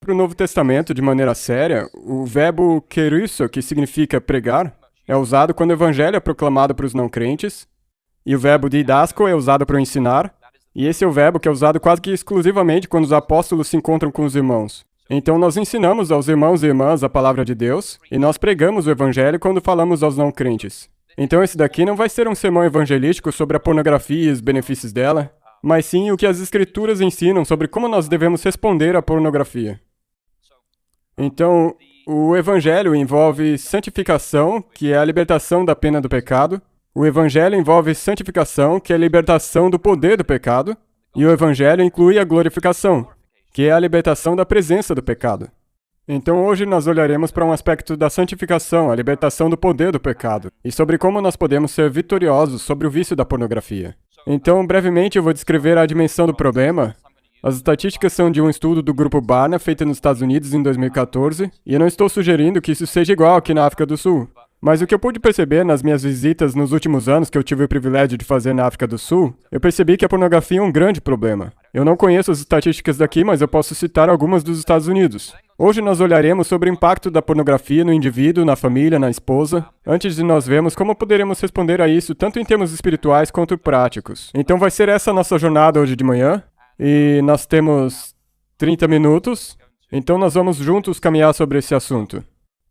Para o Novo Testamento, de maneira séria, o verbo kerusso, que significa pregar, é usado quando o evangelho é proclamado para os não crentes, e o verbo didasko é usado para ensinar, e esse é o verbo que é usado quase que exclusivamente quando os apóstolos se encontram com os irmãos. Então nós ensinamos aos irmãos e irmãs a palavra de Deus, e nós pregamos o evangelho quando falamos aos não crentes. Então esse daqui não vai ser um sermão evangelístico sobre a pornografia e os benefícios dela, mas sim o que as escrituras ensinam sobre como nós devemos responder à pornografia. Então, o evangelho envolve santificação, que é a libertação da pena do pecado. O evangelho envolve santificação, que é a libertação do poder do pecado. E o evangelho inclui a glorificação, que é a libertação da presença do pecado. Então hoje nós olharemos para um aspecto da santificação, a libertação do poder do pecado, e sobre como nós podemos ser vitoriosos sobre o vício da pornografia. Então, brevemente, eu vou descrever a dimensão do problema. As estatísticas são de um estudo do Grupo Barna, feito nos Estados Unidos em 2014, e eu não estou sugerindo que isso seja igual aqui na África do Sul. Mas o que eu pude perceber nas minhas visitas nos últimos anos que eu tive o privilégio de fazer na África do Sul, eu percebi que a pornografia é um grande problema. Eu não conheço as estatísticas daqui, mas eu posso citar algumas dos Estados Unidos. Hoje nós olharemos sobre o impacto da pornografia no indivíduo, na família, na esposa, antes de nós vermos como poderemos responder a isso, tanto em termos espirituais quanto práticos. Então vai ser essa a nossa jornada hoje de manhã, e nós temos 30 minutos, então nós vamos juntos caminhar sobre esse assunto.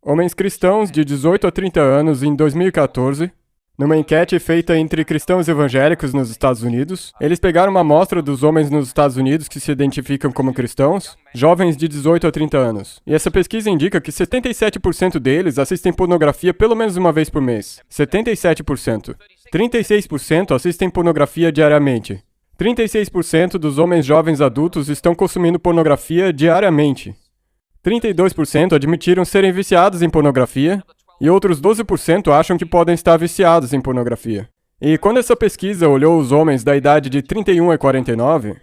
Homens cristãos de 18 a 30 anos em 2014, numa enquete feita entre cristãos evangélicos nos Estados Unidos, eles pegaram uma amostra dos homens nos Estados Unidos que se identificam como cristãos, jovens de 18 a 30 anos. E essa pesquisa indica que 77% deles assistem pornografia pelo menos uma vez por mês. 77%. 36% assistem pornografia diariamente. 36% dos homens jovens adultos estão consumindo pornografia diariamente. 32% admitiram serem viciados em pornografia, e outros 12% acham que podem estar viciados em pornografia. E quando essa pesquisa olhou os homens da idade de 31 a 49,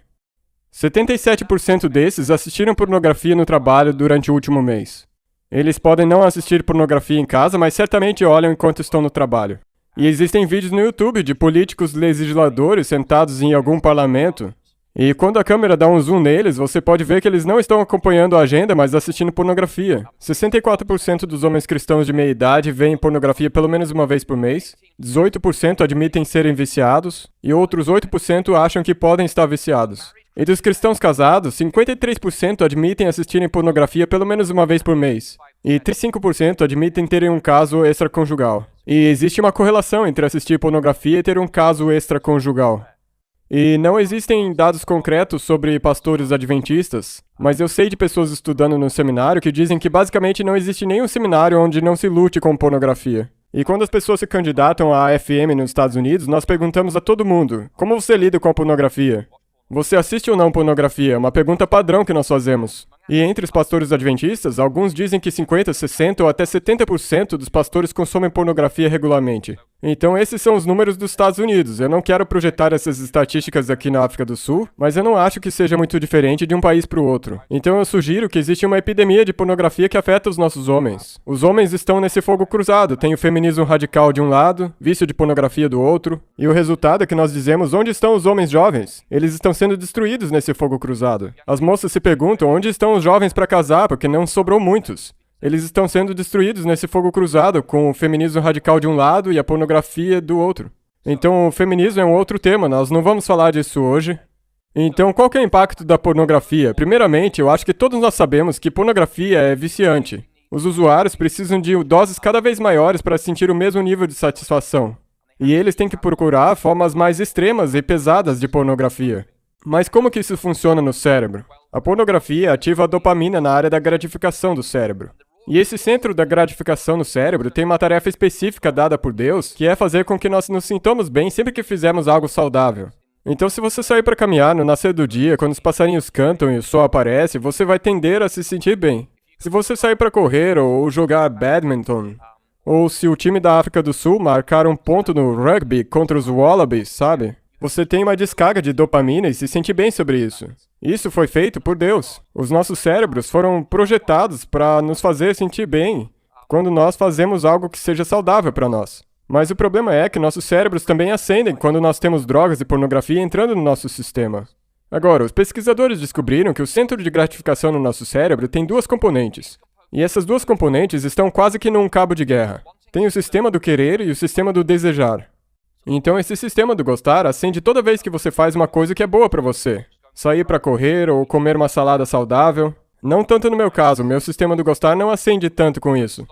77% desses assistiram pornografia no trabalho durante o último mês. Eles podem não assistir pornografia em casa, mas certamente olham enquanto estão no trabalho. E existem vídeos no YouTube de políticos legisladores sentados em algum parlamento, e quando a câmera dá um zoom neles, você pode ver que eles não estão acompanhando a agenda, mas assistindo pornografia. 64% dos homens cristãos de meia idade veem pornografia pelo menos uma vez por mês, 18% admitem serem viciados, e outros 8% acham que podem estar viciados. E dos cristãos casados, 53% admitem assistirem pornografia pelo menos uma vez por mês, e 35% admitem terem um caso extraconjugal. E existe uma correlação entre assistir pornografia e ter um caso extraconjugal. E não existem dados concretos sobre pastores adventistas, mas eu sei de pessoas estudando no seminário que dizem que basicamente não existe nenhum seminário onde não se lute com pornografia. E quando as pessoas se candidatam à AFM nos Estados Unidos, nós perguntamos a todo mundo, como você lida com a pornografia? Você assiste ou não pornografia? É uma pergunta padrão que nós fazemos. E entre os pastores adventistas, alguns dizem que 50%, 60% ou até 70% dos pastores consomem pornografia regularmente. Então esses são os números dos Estados Unidos. Eu não quero projetar essas estatísticas aqui na África do Sul, mas eu não acho que seja muito diferente de um país para o outro. Então eu sugiro que existe uma epidemia de pornografia que afeta os nossos homens. Os homens estão nesse fogo cruzado. Tem o feminismo radical de um lado, vício de pornografia do outro, e o resultado é que nós dizemos, onde estão os homens jovens? Eles estão sendo destruídos nesse fogo cruzado. As moças se perguntam, onde estão os jovens para casar, porque não sobrou muitos. Eles estão sendo destruídos nesse fogo cruzado, com o feminismo radical de um lado e a pornografia do outro. Então, o feminismo é um outro tema, nós não vamos falar disso hoje. Então, qual que é o impacto da pornografia? Primeiramente, eu acho que todos nós sabemos que pornografia é viciante. Os usuários precisam de doses cada vez maiores para sentir o mesmo nível de satisfação. E eles têm que procurar formas mais extremas e pesadas de pornografia. Mas como que isso funciona no cérebro? A pornografia ativa a dopamina na área da gratificação do cérebro. E esse centro da gratificação no cérebro tem uma tarefa específica dada por Deus, que é fazer com que nós nos sintamos bem sempre que fizermos algo saudável. Então, se você sair para caminhar no nascer do dia, quando os passarinhos cantam e o sol aparece, você vai tender a se sentir bem. Se você sair para correr ou jogar badminton, ou se o time da África do Sul marcar um ponto no rugby contra os Wallabies, sabe? Você tem uma descarga de dopamina e se sente bem sobre isso. Isso foi feito por Deus. Os nossos cérebros foram projetados para nos fazer sentir bem quando nós fazemos algo que seja saudável para nós. Mas o problema é que nossos cérebros também acendem quando nós temos drogas e pornografia entrando no nosso sistema. Agora, os pesquisadores descobriram que o centro de gratificação no nosso cérebro tem duas componentes. E essas duas componentes estão quase que num cabo de guerra. Tem o sistema do querer e o sistema do desejar. Então, esse sistema do gostar acende toda vez que você faz uma coisa que é boa para você. Sair para correr ou comer uma salada saudável. Não tanto no meu caso, meu sistema do gostar não acende tanto com isso.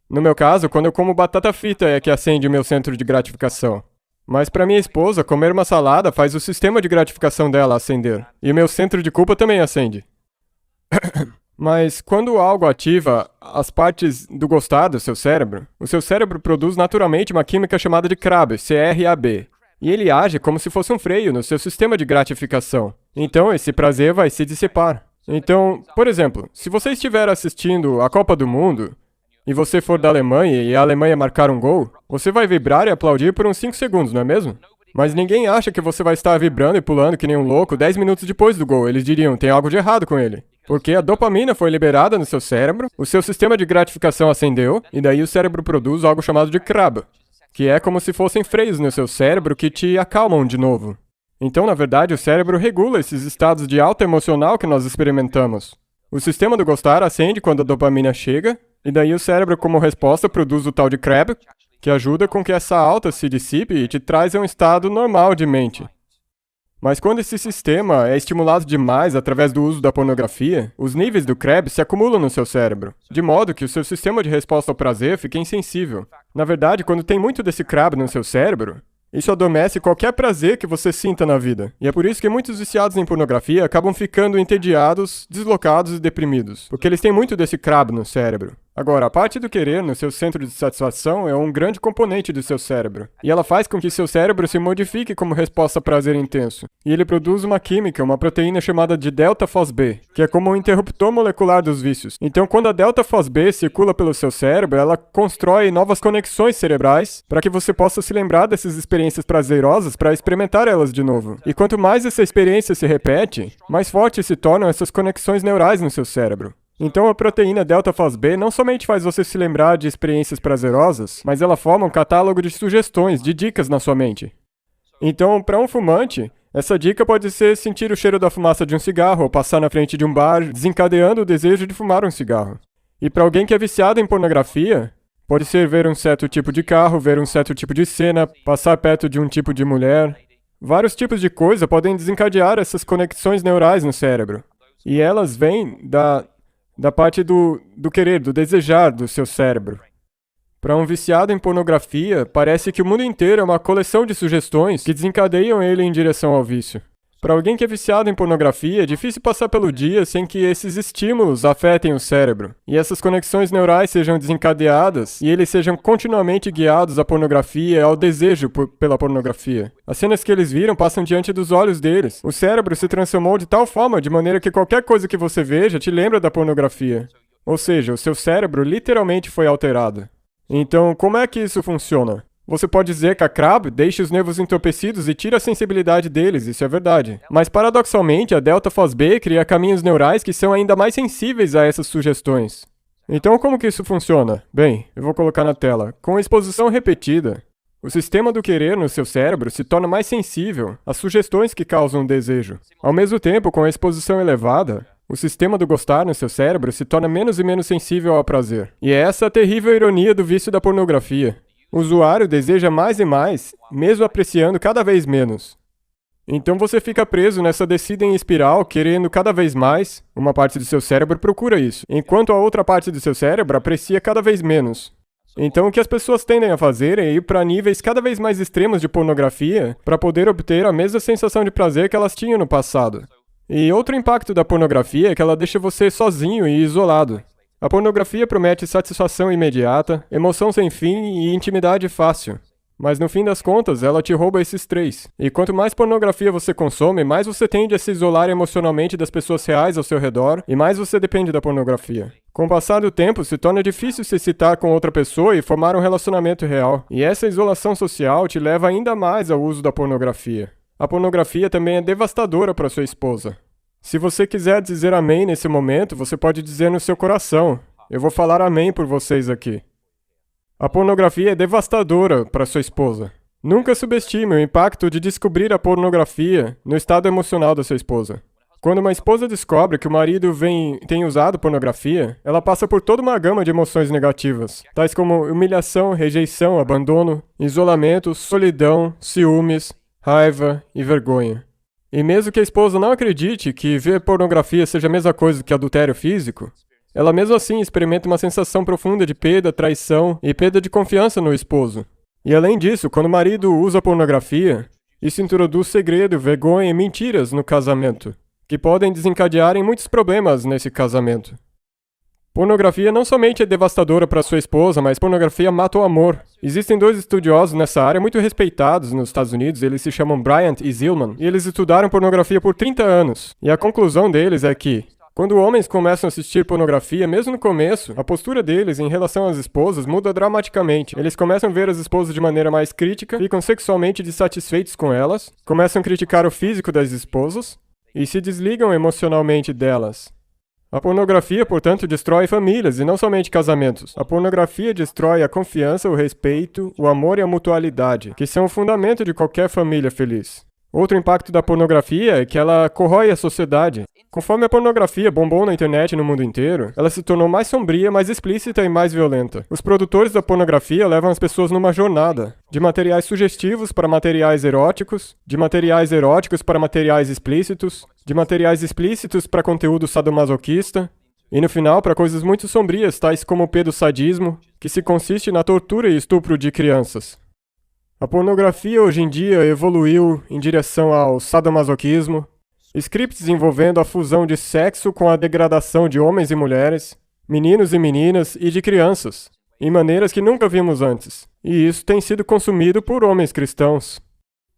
No meu caso, quando eu como batata frita é que acende o meu centro de gratificação. Mas para minha esposa, comer uma salada faz o sistema de gratificação dela acender. E o meu centro de culpa também acende. Mas quando algo ativa as partes do gostar do seu cérebro, o seu cérebro produz naturalmente uma química chamada de CRAB, C-R-A-B. E ele age como se fosse um freio no seu sistema de gratificação. Então esse prazer vai se dissipar. Então, por exemplo, se você estiver assistindo a Copa do Mundo e você for da Alemanha e a Alemanha marcar um gol, você vai vibrar e aplaudir por uns 5 segundos, não é mesmo? Mas ninguém acha que você vai estar vibrando e pulando que nem um louco 10 minutos depois do gol. Eles diriam, tem algo de errado com ele. Porque a dopamina foi liberada no seu cérebro, o seu sistema de gratificação acendeu, e daí o cérebro produz algo chamado de CRAB, que é como se fossem freios no seu cérebro que te acalmam de novo. Então, na verdade, o cérebro regula esses estados de alta emocional que nós experimentamos. O sistema do gostar acende quando a dopamina chega, e daí o cérebro, como resposta, produz o tal de CRAB, que ajuda com que essa alta se dissipe e te traz a um estado normal de mente. Mas quando esse sistema é estimulado demais através do uso da pornografia, os níveis do CRAB se acumulam no seu cérebro, de modo que o seu sistema de resposta ao prazer fica insensível. Na verdade, quando tem muito desse CRAB no seu cérebro, isso adormece qualquer prazer que você sinta na vida. E é por isso que muitos viciados em pornografia acabam ficando entediados, deslocados e deprimidos, porque eles têm muito desse CRAB no cérebro. Agora, a parte do querer no seu centro de satisfação é um grande componente do seu cérebro. E ela faz com que seu cérebro se modifique como resposta a prazer intenso. E ele produz uma química, uma proteína chamada de delta-FOSB, que é como um interruptor molecular dos vícios. Então, quando a delta-FOSB circula pelo seu cérebro, ela constrói novas conexões cerebrais para que você possa se lembrar dessas experiências prazerosas para experimentar elas de novo. E quanto mais essa experiência se repete, mais fortes se tornam essas conexões neurais no seu cérebro. Então a proteína delta-FOSB não somente faz você se lembrar de experiências prazerosas, mas ela forma um catálogo de sugestões, de dicas na sua mente. Então, para um fumante, essa dica pode ser sentir o cheiro da fumaça de um cigarro ou passar na frente de um bar, desencadeando o desejo de fumar um cigarro. E para alguém que é viciado em pornografia, pode ser ver um certo tipo de carro, ver um certo tipo de cena, passar perto de um tipo de mulher. Vários tipos de coisa podem desencadear essas conexões neurais no cérebro. E elas vêm da parte do querer, do desejar do seu cérebro. Para um viciado em pornografia, parece que o mundo inteiro é uma coleção de sugestões que desencadeiam ele em direção ao vício. Para alguém que é viciado em pornografia, é difícil passar pelo dia sem que esses estímulos afetem o cérebro, e essas conexões neurais sejam desencadeadas, e eles sejam continuamente guiados à pornografia e ao desejo pela pornografia. As cenas que eles viram passam diante dos olhos deles. O cérebro se transformou de tal forma, de maneira que qualquer coisa que você veja te lembra da pornografia. Ou seja, o seu cérebro literalmente foi alterado. Então, como é que isso funciona? Você pode dizer que a CRAB deixa os nervos entorpecidos e tira a sensibilidade deles, isso é verdade. Mas paradoxalmente, a delta-FOSB cria caminhos neurais que são ainda mais sensíveis a essas sugestões. Então como que isso funciona? Bem, eu vou colocar na tela. Com exposição repetida, o sistema do querer no seu cérebro se torna mais sensível às sugestões que causam desejo. Ao mesmo tempo, com a exposição elevada, o sistema do gostar no seu cérebro se torna menos e menos sensível ao prazer. E é essa a terrível ironia do vício da pornografia. O usuário deseja mais e mais, mesmo apreciando cada vez menos. Então você fica preso nessa descida em espiral, querendo cada vez mais. Uma parte do seu cérebro procura isso, enquanto a outra parte do seu cérebro aprecia cada vez menos. Então o que as pessoas tendem a fazer é ir para níveis cada vez mais extremos de pornografia para poder obter a mesma sensação de prazer que elas tinham no passado. E outro impacto da pornografia é que ela deixa você sozinho e isolado. A pornografia promete satisfação imediata, emoção sem fim e intimidade fácil. Mas no fim das contas, ela te rouba esses três. E quanto mais pornografia você consome, mais você tende a se isolar emocionalmente das pessoas reais ao seu redor e mais você depende da pornografia. Com o passar do tempo, se torna difícil se excitar com outra pessoa e formar um relacionamento real. E essa isolação social te leva ainda mais ao uso da pornografia. A pornografia também é devastadora para sua esposa. Se você quiser dizer amém nesse momento, você pode dizer no seu coração. Eu vou falar amém por vocês aqui. A pornografia é devastadora para sua esposa. Nunca subestime o impacto de descobrir a pornografia no estado emocional da sua esposa. Quando uma esposa descobre que o marido tem usado pornografia, ela passa por toda uma gama de emoções negativas, tais como humilhação, rejeição, abandono, isolamento, solidão, ciúmes, raiva e vergonha. E mesmo que a esposa não acredite que ver pornografia seja a mesma coisa que adultério físico, ela mesmo assim experimenta uma sensação profunda de perda, traição e perda de confiança no esposo. E além disso, quando o marido usa pornografia, isso introduz segredo, vergonha e mentiras no casamento, que podem desencadear em muitos problemas nesse casamento. Pornografia não somente é devastadora para sua esposa, mas pornografia mata o amor. Existem 2 estudiosos nessa área muito respeitados nos Estados Unidos, eles se chamam Bryant e Zillman, e eles estudaram pornografia por 30 anos. E a conclusão deles é que, quando homens começam a assistir pornografia, mesmo no começo, a postura deles em relação às esposas muda dramaticamente. Eles começam a ver as esposas de maneira mais crítica, ficam sexualmente dissatisfeitos com elas, começam a criticar o físico das esposas, e se desligam emocionalmente delas. A pornografia, portanto, destrói famílias e não somente casamentos. A pornografia destrói a confiança, o respeito, o amor e a mutualidade, que são o fundamento de qualquer família feliz. Outro impacto da pornografia é que ela corrói a sociedade. Conforme a pornografia bombou na internet e no mundo inteiro, ela se tornou mais sombria, mais explícita e mais violenta. Os produtores da pornografia levam as pessoas numa jornada, de materiais sugestivos para materiais eróticos, de materiais eróticos para materiais explícitos, de materiais explícitos para conteúdo sadomasoquista, e no final para coisas muito sombrias, tais como o pedosadismo, que se consiste na tortura e estupro de crianças. A pornografia hoje em dia evoluiu em direção ao sadomasoquismo, scripts envolvendo a fusão de sexo com a degradação de homens e mulheres, meninos e meninas e de crianças, em maneiras que nunca vimos antes. E isso tem sido consumido por homens cristãos.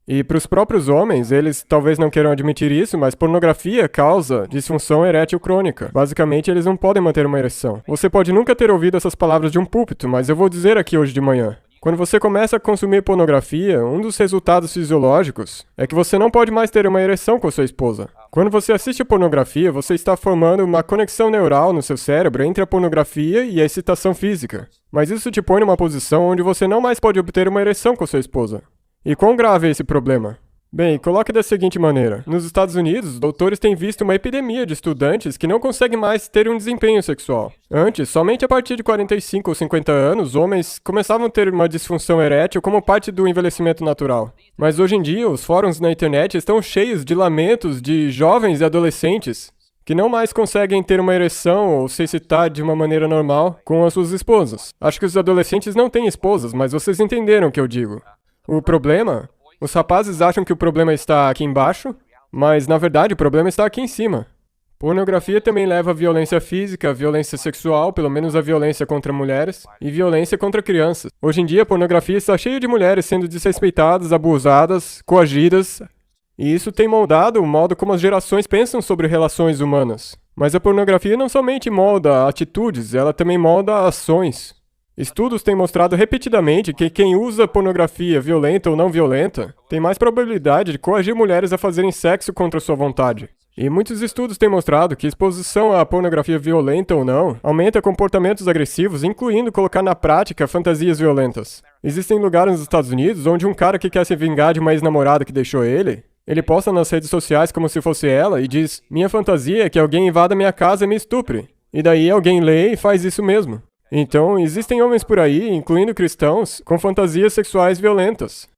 E para os próprios homens, eles talvez não queiram admitir isso, mas pornografia causa disfunção erétil crônica. Basicamente, eles não podem manter uma ereção. Você pode nunca ter ouvido essas palavras de um púlpito, mas eu vou dizer aqui hoje de manhã. Quando você começa a consumir pornografia, um dos resultados fisiológicos é que você não pode mais ter uma ereção com sua esposa. Quando você assiste a pornografia, você está formando uma conexão neural no seu cérebro entre a pornografia e a excitação física. Mas isso te põe numa posição onde você não mais pode obter uma ereção com sua esposa. E quão grave é esse problema? Bem, coloque da seguinte maneira. Nos Estados Unidos, doutores têm visto uma epidemia de estudantes que não conseguem mais ter um desempenho sexual. Antes, somente a partir de 45 ou 50 anos, homens começavam a ter uma disfunção erétil como parte do envelhecimento natural. Mas hoje em dia, os fóruns na internet estão cheios de lamentos de jovens e adolescentes que não mais conseguem ter uma ereção ou se excitar de uma maneira normal com as suas esposas. Acho que os adolescentes não têm esposas, mas vocês entenderam o que eu digo. O problema... Os rapazes acham que o problema está aqui embaixo, mas na verdade o problema está aqui em cima. Pornografia também leva a violência física, a violência sexual, pelo menos a violência contra mulheres, e violência contra crianças. Hoje em dia a pornografia está cheia de mulheres sendo desrespeitadas, abusadas, coagidas, e isso tem moldado o modo como as gerações pensam sobre relações humanas. Mas a pornografia não somente molda atitudes, ela também molda ações. Estudos têm mostrado repetidamente que quem usa pornografia violenta ou não violenta tem mais probabilidade de coagir mulheres a fazerem sexo contra sua vontade. E muitos estudos têm mostrado que exposição à pornografia violenta ou não aumenta comportamentos agressivos, incluindo colocar na prática fantasias violentas. Existem lugares nos Estados Unidos onde um cara que quer se vingar de uma ex-namorada que deixou ele posta nas redes sociais como se fosse ela e diz: "Minha fantasia é que alguém invada minha casa e me estupre." E daí alguém lê e faz isso mesmo. Então, existem homens por aí, incluindo cristãos, com fantasias sexuais violentas.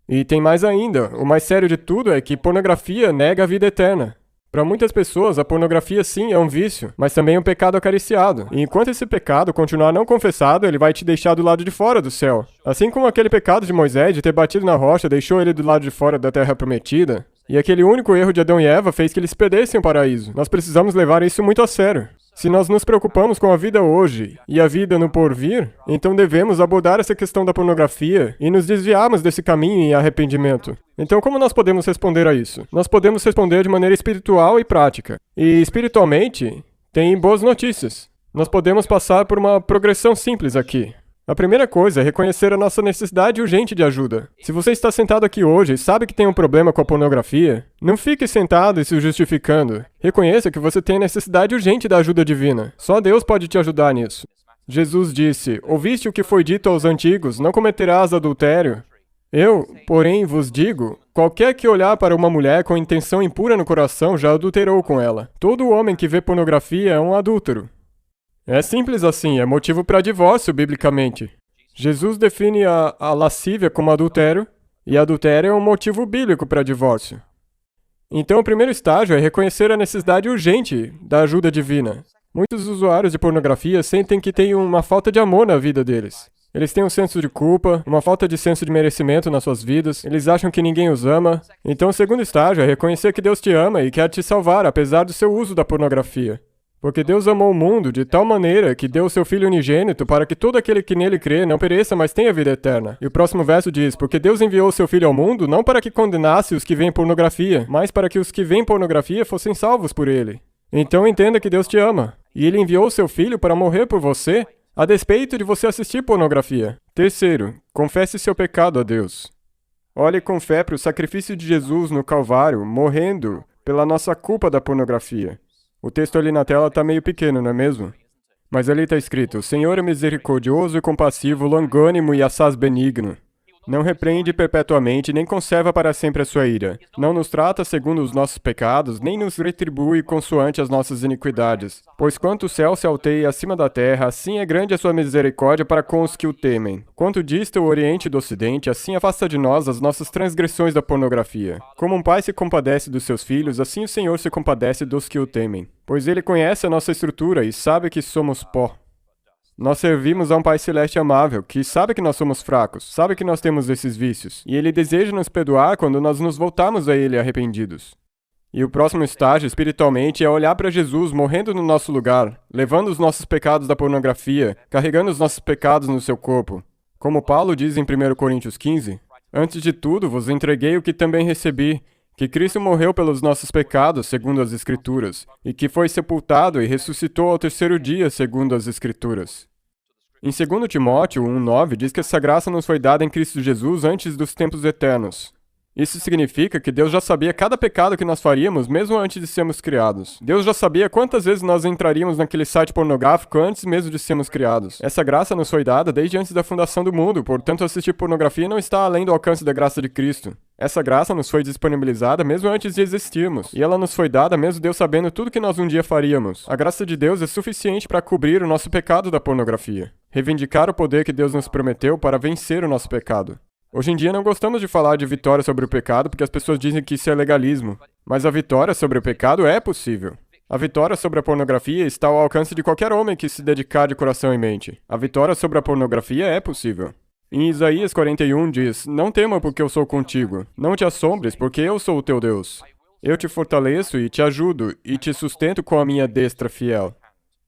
E tem mais ainda, o mais sério de tudo é que pornografia nega a vida eterna. Para muitas pessoas, a pornografia sim é um vício, mas também é um pecado acariciado. E enquanto esse pecado continuar não confessado, ele vai te deixar do lado de fora do céu. Assim como aquele pecado de Moisés de ter batido na rocha deixou ele do lado de fora da terra prometida, e aquele único erro de Adão e Eva fez que eles perdessem o paraíso. Nós precisamos levar isso muito a sério. Se nós nos preocupamos com a vida hoje e a vida no porvir, então devemos abordar essa questão da pornografia e nos desviarmos desse caminho em arrependimento. Então, como nós podemos responder a isso? Nós podemos responder de maneira espiritual e prática. E espiritualmente, tem boas notícias. Nós podemos passar por uma progressão simples aqui. A primeira coisa é reconhecer a nossa necessidade urgente de ajuda. Se você está sentado aqui hoje e sabe que tem um problema com a pornografia, não fique sentado e se justificando. Reconheça que você tem a necessidade urgente da ajuda divina. Só Deus pode te ajudar nisso. Jesus disse, ouviste o que foi dito aos antigos, não cometerás adultério. Eu, porém, vos digo, qualquer que olhar para uma mulher com intenção impura no coração já adulterou com ela. Todo homem que vê pornografia é um adúltero. É simples assim, é motivo para divórcio, biblicamente. Jesus define a lascívia como adultério, e adultério é um motivo bíblico para divórcio. Então, o primeiro estágio é reconhecer a necessidade urgente da ajuda divina. Muitos usuários de pornografia sentem que têm uma falta de amor na vida deles. Eles têm um senso de culpa, uma falta de senso de merecimento nas suas vidas, eles acham que ninguém os ama. Então, o segundo estágio é reconhecer que Deus te ama e quer te salvar, apesar do seu uso da pornografia. Porque Deus amou o mundo de tal maneira que deu o seu Filho unigênito para que todo aquele que nele crê não pereça, mas tenha vida eterna. E o próximo verso diz, porque Deus enviou o seu Filho ao mundo não para que condenasse os que veem pornografia, mas para que os que veem pornografia fossem salvos por ele. Então entenda que Deus te ama. E ele enviou o seu Filho para morrer por você, a despeito de você assistir pornografia. Terceiro, confesse seu pecado a Deus. Olhe com fé para o sacrifício de Jesus no Calvário, morrendo pela nossa culpa da pornografia. O texto ali na tela está meio pequeno, não é mesmo? Mas ali está escrito, o Senhor é misericordioso e compassivo, longânimo e assaz benigno. Não repreende perpetuamente, nem conserva para sempre a sua ira. Não nos trata segundo os nossos pecados, nem nos retribui consoante as nossas iniquidades. Pois quanto o céu se alteia acima da terra, assim é grande a sua misericórdia para com os que o temem. Quanto dista o Oriente do Ocidente, assim afasta de nós as nossas transgressões da pornografia. Como um pai se compadece dos seus filhos, assim o Senhor se compadece dos que o temem. Pois ele conhece a nossa estrutura e sabe que somos pó. Nós servimos a um Pai Celeste amável, que sabe que nós somos fracos, sabe que nós temos esses vícios, e Ele deseja nos perdoar quando nós nos voltarmos a Ele arrependidos. E o próximo estágio, espiritualmente, é olhar para Jesus morrendo no nosso lugar, levando os nossos pecados da pornografia, carregando os nossos pecados no seu corpo. Como Paulo diz em 1 Coríntios 15, antes de tudo vos entreguei o que também recebi, que Cristo morreu pelos nossos pecados, segundo as Escrituras, e que foi sepultado e ressuscitou ao terceiro dia, segundo as Escrituras. Em 2 Timóteo 1,9 diz que essa graça nos foi dada em Cristo Jesus antes dos tempos eternos. Isso significa que Deus já sabia cada pecado que nós faríamos mesmo antes de sermos criados. Deus já sabia quantas vezes nós entraríamos naquele site pornográfico antes mesmo de sermos criados. Essa graça nos foi dada desde antes da fundação do mundo, portanto assistir pornografia não está além do alcance da graça de Cristo. Essa graça nos foi disponibilizada mesmo antes de existirmos, e ela nos foi dada mesmo Deus sabendo tudo que nós um dia faríamos. A graça de Deus é suficiente para cobrir o nosso pecado da pornografia, reivindicar o poder que Deus nos prometeu para vencer o nosso pecado. Hoje em dia não gostamos de falar de vitória sobre o pecado porque as pessoas dizem que isso é legalismo. Mas a vitória sobre o pecado é possível. A vitória sobre a pornografia está ao alcance de qualquer homem que se dedicar de coração e mente. A vitória sobre a pornografia é possível. Em Isaías 41 diz, não tema porque eu sou contigo. Não te assombres porque eu sou o teu Deus. Eu te fortaleço e te ajudo e te sustento com a minha destra fiel.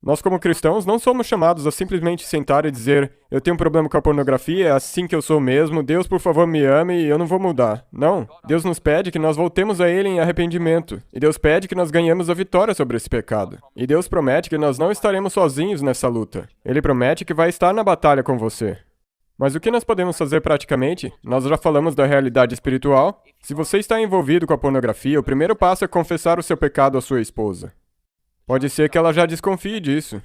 Nós, como cristãos, não somos chamados a simplesmente sentar e dizer eu tenho um problema com a pornografia, é assim que eu sou mesmo, Deus, por favor, me ame e eu não vou mudar. Não. Deus nos pede que nós voltemos a Ele em arrependimento. E Deus pede que nós ganhemos a vitória sobre esse pecado. E Deus promete que nós não estaremos sozinhos nessa luta. Ele promete que vai estar na batalha com você. Mas o que nós podemos fazer praticamente? Nós já falamos da realidade espiritual. Se você está envolvido com a pornografia, o primeiro passo é confessar o seu pecado à sua esposa. Pode ser que ela já desconfie disso.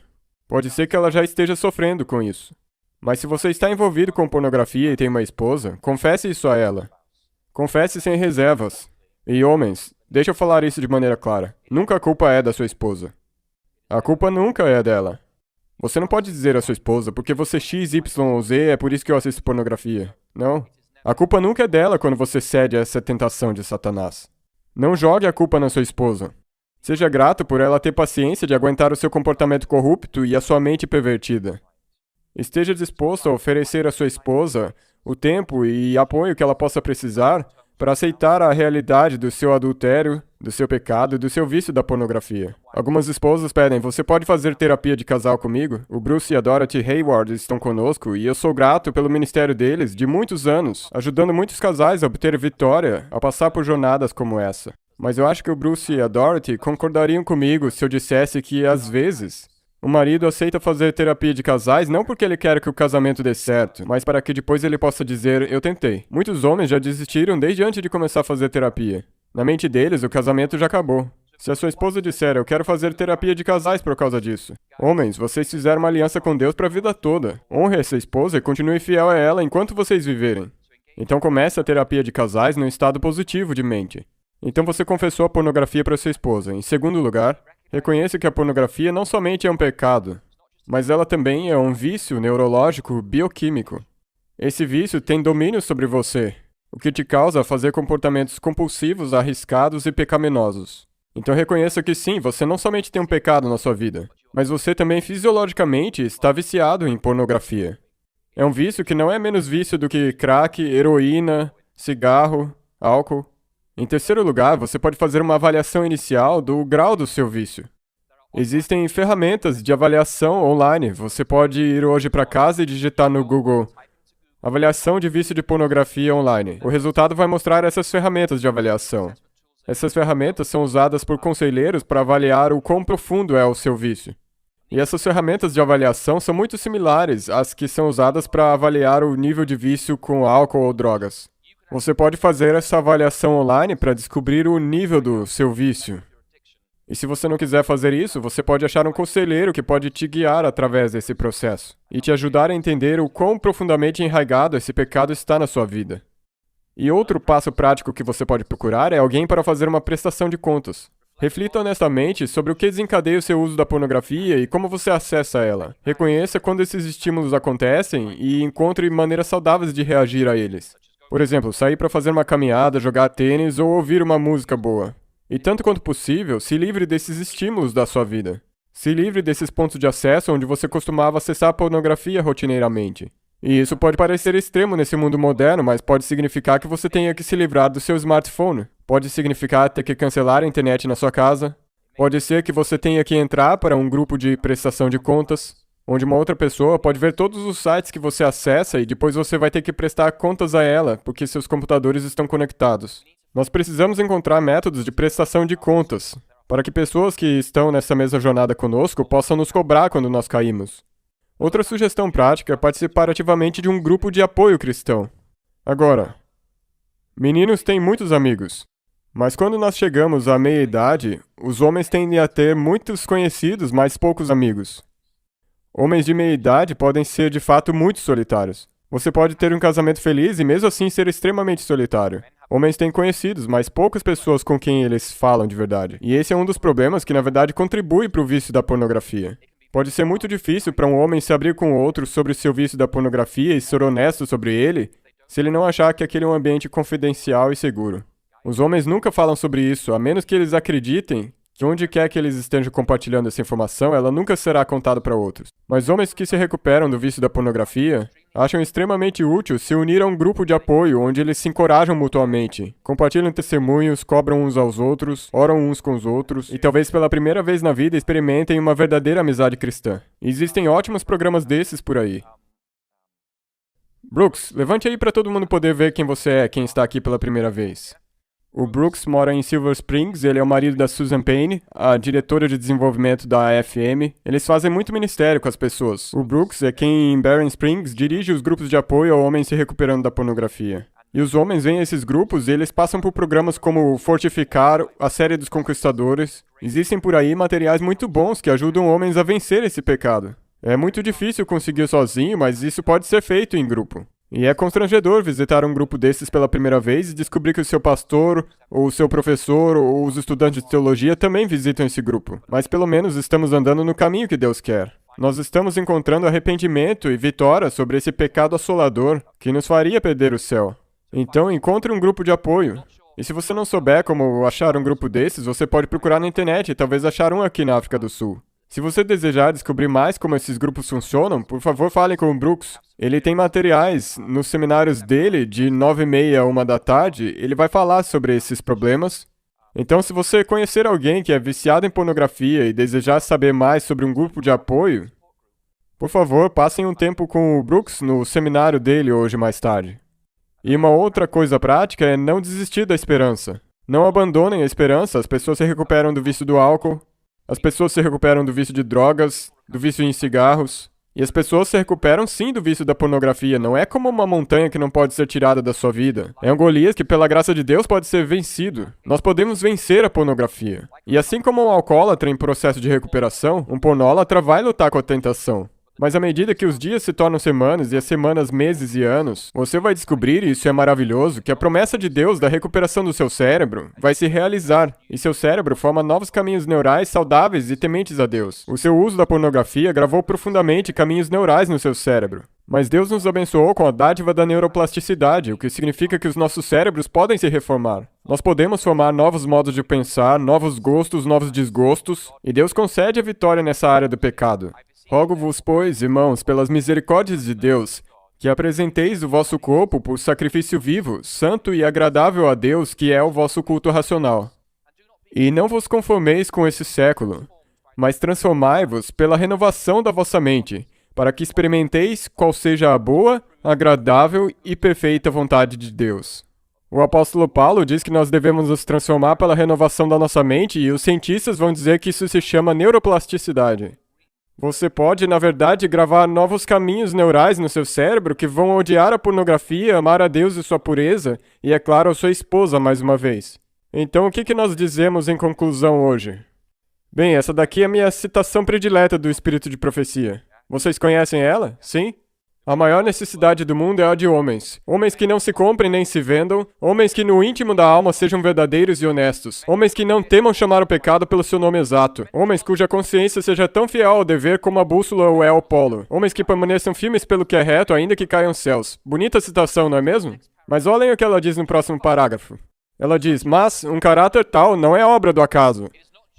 Pode ser que ela já esteja sofrendo com isso. Mas se você está envolvido com pornografia e tem uma esposa, confesse isso a ela. Confesse sem reservas. E homens, deixa eu falar isso de maneira clara. Nunca a culpa é da sua esposa. A culpa nunca é dela. Você não pode dizer à sua esposa, porque você X, Y ou Z, é por isso que eu assisto pornografia. Não. A culpa nunca é dela quando você cede a essa tentação de Satanás. Não jogue a culpa na sua esposa. Seja grato por ela ter paciência de aguentar o seu comportamento corrupto e a sua mente pervertida. Esteja disposto a oferecer à sua esposa o tempo e apoio que ela possa precisar para aceitar a realidade do seu adultério, do seu pecado e do seu vício da pornografia. Algumas esposas pedem, você pode fazer terapia de casal comigo? O Bruce e a Dorothy Hayward estão conosco e eu sou grato pelo ministério deles de muitos anos, ajudando muitos casais a obter vitória a passar por jornadas como essa. Mas eu acho que o Bruce e a Dorothy concordariam comigo se eu dissesse que, às vezes, o marido aceita fazer terapia de casais não porque ele quer que o casamento dê certo, mas para que depois ele possa dizer, eu tentei. Muitos homens já desistiram desde antes de começar a fazer terapia. Na mente deles, o casamento já acabou. Se a sua esposa disser, eu quero fazer terapia de casais por causa disso. Homens, vocês fizeram uma aliança com Deus para a vida toda. Honre essa esposa e continue fiel a ela enquanto vocês viverem. Então comece a terapia de casais num estado positivo de mente. Então você confessou a pornografia para sua esposa. Em segundo lugar, reconheça que a pornografia não somente é um pecado, mas ela também é um vício neurológico bioquímico. Esse vício tem domínio sobre você, o que te causa fazer comportamentos compulsivos, arriscados e pecaminosos. Então reconheça que sim, você não somente tem um pecado na sua vida, mas você também fisiologicamente está viciado em pornografia. É um vício que não é menos vício do que crack, heroína, cigarro, álcool. Em terceiro lugar, você pode fazer uma avaliação inicial do grau do seu vício. Existem ferramentas de avaliação online. Você pode ir hoje para casa e digitar no Google avaliação de vício de pornografia online. O resultado vai mostrar essas ferramentas de avaliação. Essas ferramentas são usadas por conselheiros para avaliar o quão profundo é o seu vício. E essas ferramentas de avaliação são muito similares às que são usadas para avaliar o nível de vício com álcool ou drogas. Você pode fazer essa avaliação online para descobrir o nível do seu vício. E se você não quiser fazer isso, você pode achar um conselheiro que pode te guiar através desse processo e te ajudar a entender o quão profundamente enraizado esse pecado está na sua vida. E outro passo prático que você pode procurar é alguém para fazer uma prestação de contas. Reflita honestamente sobre o que desencadeia o seu uso da pornografia e como você acessa ela. Reconheça quando esses estímulos acontecem e encontre maneiras saudáveis de reagir a eles. Por exemplo, sair para fazer uma caminhada, jogar tênis ou ouvir uma música boa. E tanto quanto possível, se livre desses estímulos da sua vida. Se livre desses pontos de acesso onde você costumava acessar a pornografia rotineiramente. E isso pode parecer extremo nesse mundo moderno, mas pode significar que você tenha que se livrar do seu smartphone. Pode significar ter que cancelar a internet na sua casa. Pode ser que você tenha que entrar para um grupo de prestação de contas, onde uma outra pessoa pode ver todos os sites que você acessa e depois você vai ter que prestar contas a ela, porque seus computadores estão conectados. Nós precisamos encontrar métodos de prestação de contas, para que pessoas que estão nessa mesma jornada conosco possam nos cobrar quando nós caímos. Outra sugestão prática é participar ativamente de um grupo de apoio cristão. Agora, meninos têm muitos amigos, mas quando nós chegamos à meia-idade, os homens tendem a ter muitos conhecidos, mas poucos amigos. Homens de meia-idade podem ser de fato muito solitários. Você pode ter um casamento feliz e mesmo assim ser extremamente solitário. Homens têm conhecidos, mas poucas pessoas com quem eles falam de verdade. E esse é um dos problemas que na verdade contribui para o vício da pornografia. Pode ser muito difícil para um homem se abrir com outro sobre o seu vício da pornografia e ser honesto sobre ele, se ele não achar que aquele é um ambiente confidencial e seguro. Os homens nunca falam sobre isso, a menos que eles acreditem que onde quer que eles estejam compartilhando essa informação, ela nunca será contada para outros. Mas homens que se recuperam do vício da pornografia acham extremamente útil se unir a um grupo de apoio onde eles se encorajam mutuamente, compartilham testemunhos, cobram uns aos outros, oram uns com os outros e talvez pela primeira vez na vida experimentem uma verdadeira amizade cristã. E existem ótimos programas desses por aí. Brooks, levante aí para todo mundo poder ver quem você é, quem está aqui pela primeira vez. O Brooks mora em Silver Springs, ele é o marido da Susan Payne, a diretora de desenvolvimento da AFM. Eles fazem muito ministério com as pessoas. O Brooks é quem em Barren Springs dirige os grupos de apoio a homens se recuperando da pornografia. E os homens vêm a esses grupos e eles passam por programas como Fortificar, a série dos Conquistadores. Existem por aí materiais muito bons que ajudam homens a vencer esse pecado. É muito difícil conseguir sozinho, mas isso pode ser feito em grupo. E é constrangedor visitar um grupo desses pela primeira vez e descobrir que o seu pastor, ou o seu professor, ou os estudantes de teologia também visitam esse grupo. Mas pelo menos estamos andando no caminho que Deus quer. Nós estamos encontrando arrependimento e vitória sobre esse pecado assolador que nos faria perder o céu. Então encontre um grupo de apoio. E se você não souber como achar um grupo desses, você pode procurar na internet e talvez achar um aqui na África do Sul. Se você desejar descobrir mais como esses grupos funcionam, por favor fale com o Brooks. Ele tem materiais nos seminários dele, de 9h30 a 1 da tarde, ele vai falar sobre esses problemas. Então, se você conhecer alguém que é viciado em pornografia e desejar saber mais sobre um grupo de apoio, por favor, passem um tempo com o Brooks no seminário dele hoje mais tarde. E uma outra coisa prática é não desistir da esperança. Não abandonem a esperança, as pessoas se recuperam do vício do álcool. As pessoas se recuperam do vício de drogas, do vício em cigarros. E as pessoas se recuperam sim do vício da pornografia, não é como uma montanha que não pode ser tirada da sua vida. É um Golias que, pela graça de Deus, pode ser vencido. Nós podemos vencer a pornografia. E assim como um alcoólatra em processo de recuperação, um pornólatra vai lutar com a tentação. Mas à medida que os dias se tornam semanas e as semanas meses e anos, você vai descobrir, e isso é maravilhoso, que a promessa de Deus da recuperação do seu cérebro vai se realizar, e seu cérebro forma novos caminhos neurais saudáveis e tementes a Deus. O seu uso da pornografia gravou profundamente caminhos neurais no seu cérebro. Mas Deus nos abençoou com a dádiva da neuroplasticidade, o que significa que os nossos cérebros podem se reformar. Nós podemos formar novos modos de pensar, novos gostos, novos desgostos, e Deus concede a vitória nessa área do pecado. Rogo-vos, pois, irmãos, pelas misericórdias de Deus, que apresenteis o vosso corpo por sacrifício vivo, santo e agradável a Deus, que é o vosso culto racional. E não vos conformeis com esse século, mas transformai-vos pela renovação da vossa mente, para que experimenteis qual seja a boa, agradável e perfeita vontade de Deus. O apóstolo Paulo diz que nós devemos nos transformar pela renovação da nossa mente, e os cientistas vão dizer que isso se chama neuroplasticidade. Você pode, na verdade, gravar novos caminhos neurais no seu cérebro que vão odiar a pornografia, amar a Deus e sua pureza, e, é claro, a sua esposa, mais uma vez. Então, o que nós dizemos em conclusão hoje? Bem, essa daqui é a minha citação predileta do Espírito de Profecia. Vocês conhecem ela? Sim? A maior necessidade do mundo é a de homens. Homens que não se comprem nem se vendam, homens que no íntimo da alma sejam verdadeiros e honestos, homens que não temam chamar o pecado pelo seu nome exato, homens cuja consciência seja tão fiel ao dever como a bússola o é ao polo, homens que permaneçam firmes pelo que é reto ainda que caiam céus. Bonita citação, não é mesmo? Mas olhem o que ela diz no próximo parágrafo. Ela diz, mas um caráter tal não é obra do acaso,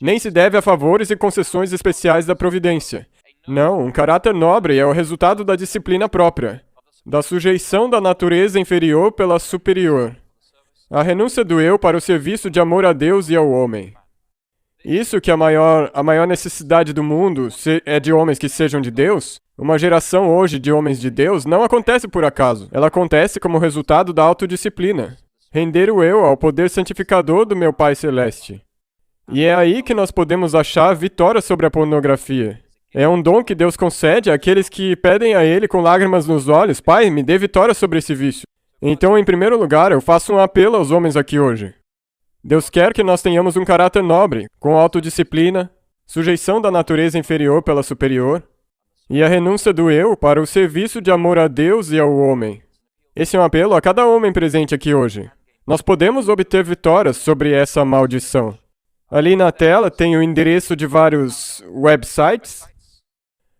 nem se deve a favores e concessões especiais da providência. Não, um caráter nobre é o resultado da disciplina própria, da sujeição da natureza inferior pela superior, a renúncia do eu para o serviço de amor a Deus e ao homem. Isso que a maior necessidade do mundo é de homens que sejam de Deus, uma geração hoje de homens de Deus, não acontece por acaso. Ela acontece como resultado da autodisciplina. Render o eu ao poder santificador do meu Pai Celeste. E é aí que nós podemos achar vitória sobre a pornografia. É um dom que Deus concede àqueles que pedem a Ele com lágrimas nos olhos, Pai, me dê vitória sobre esse vício. Então, em primeiro lugar, eu faço um apelo aos homens aqui hoje. Deus quer que nós tenhamos um caráter nobre, com autodisciplina, sujeição da natureza inferior pela superior, e a renúncia do eu para o serviço de amor a Deus e ao homem. Esse é um apelo a cada homem presente aqui hoje. Nós podemos obter vitórias sobre essa maldição. Ali na tela tem o endereço de vários websites.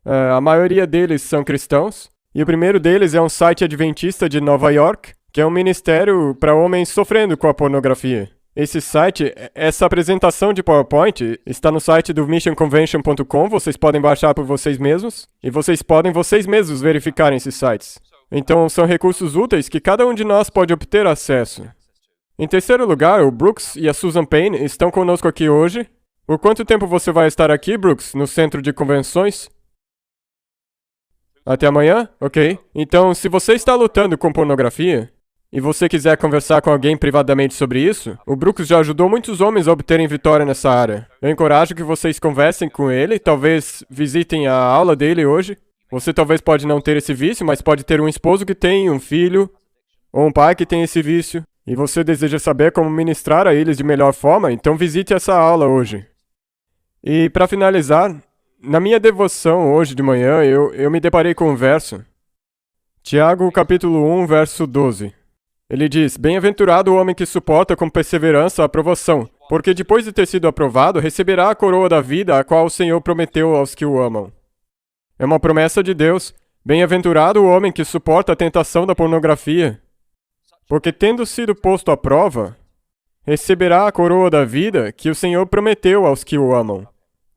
A maioria deles são cristãos, e o primeiro deles é um site adventista de Nova York, que é um ministério para homens sofrendo com a pornografia. Esse site, essa apresentação de PowerPoint, está no site do missionconvention.com, vocês podem baixar por vocês mesmos, e vocês podem vocês mesmos verificar esses sites. Então, são recursos úteis que cada um de nós pode obter acesso. Em terceiro lugar, o Brooks e a Susan Payne estão conosco aqui hoje. Por quanto tempo você vai estar aqui, Brooks, no centro de convenções? Até amanhã? Ok. Então, se você está lutando com pornografia, e você quiser conversar com alguém privadamente sobre isso, o Brooks já ajudou muitos homens a obterem vitória nessa área. Eu encorajo que vocês conversem com ele, talvez visitem a aula dele hoje. Você talvez pode não ter esse vício, mas pode ter um esposo que tem, um filho, ou um pai que tem esse vício, e você deseja saber como ministrar a eles de melhor forma, então visite essa aula hoje. E para finalizar, na minha devoção hoje de manhã, eu me deparei com um verso. Tiago, capítulo 1, verso 12. Ele diz, bem-aventurado o homem que suporta com perseverança a aprovação, porque depois de ter sido aprovado, receberá a coroa da vida, a qual o Senhor prometeu aos que o amam. É uma promessa de Deus. Bem-aventurado o homem que suporta a tentação da pornografia, porque tendo sido posto à prova, receberá a coroa da vida que o Senhor prometeu aos que o amam.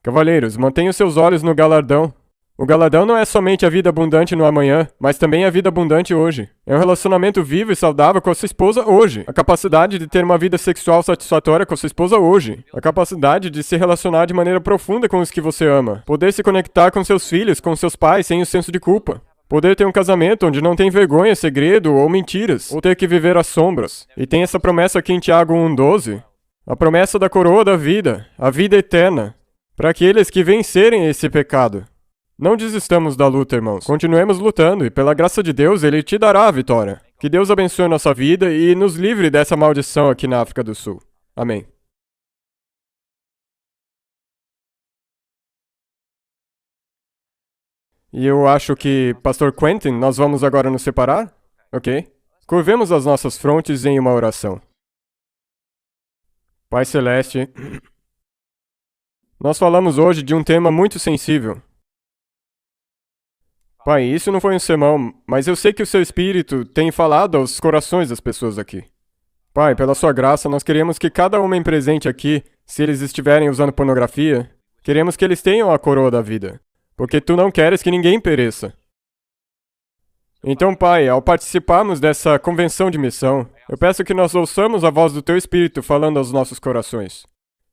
Cavalheiros, mantenham seus olhos no galardão. O galardão não é somente a vida abundante no amanhã, mas também a vida abundante hoje. É um relacionamento vivo e saudável com a sua esposa hoje. A capacidade de ter uma vida sexual satisfatória com a sua esposa hoje. A capacidade de se relacionar de maneira profunda com os que você ama. Poder se conectar com seus filhos, com seus pais, sem o senso de culpa. Poder ter um casamento onde não tem vergonha, segredo ou mentiras, ou ter que viver às sombras. E tem essa promessa aqui em Tiago 1,12. A promessa da coroa da vida, a vida eterna, para aqueles que vencerem esse pecado. Não desistamos da luta, irmãos. Continuemos lutando e, pela graça de Deus, Ele te dará a vitória. Que Deus abençoe nossa vida e nos livre dessa maldição aqui na África do Sul. Amém. E eu acho que, Pastor Quentin, nós vamos agora nos separar? Ok? Curvemos as nossas frontes em uma oração. Pai Celeste, nós falamos hoje de um tema muito sensível. Pai, isso não foi um sermão, mas eu sei que o seu Espírito tem falado aos corações das pessoas aqui. Pai, pela sua graça, nós queremos que cada homem presente aqui, se eles estiverem usando pornografia, queremos que eles tenham a coroa da vida, porque tu não queres que ninguém pereça. Então, Pai, ao participarmos dessa convenção de missão, eu peço que nós ouçamos a voz do Teu Espírito falando aos nossos corações.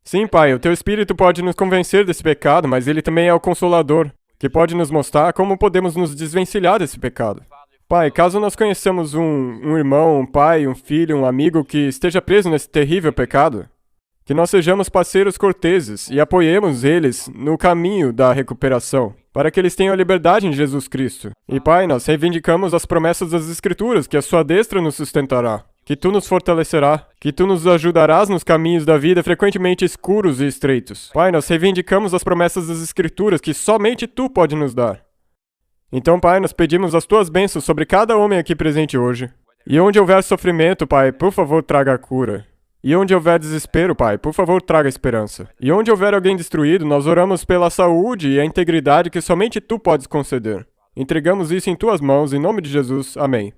Sim, Pai, o Teu Espírito pode nos convencer desse pecado, mas ele também é o Consolador, que pode nos mostrar como podemos nos desvencilhar desse pecado. Pai, caso nós conheçamos um irmão, um pai, um filho, um amigo que esteja preso nesse terrível pecado, que nós sejamos parceiros corteses e apoiemos eles no caminho da recuperação, para que eles tenham a liberdade em Jesus Cristo. E Pai, nós reivindicamos as promessas das Escrituras, que a sua destra nos sustentará, que tu nos fortalecerá, que tu nos ajudarás nos caminhos da vida frequentemente escuros e estreitos. Pai, nós reivindicamos as promessas das Escrituras, que somente tu pode nos dar. Então, Pai, nós pedimos as tuas bênçãos sobre cada homem aqui presente hoje. E onde houver sofrimento, Pai, por favor, traga a cura. E onde houver desespero, Pai, por favor, traga esperança. E onde houver alguém destruído, nós oramos pela saúde e a integridade que somente tu podes conceder. Entregamos isso em tuas mãos, em nome de Jesus. Amém.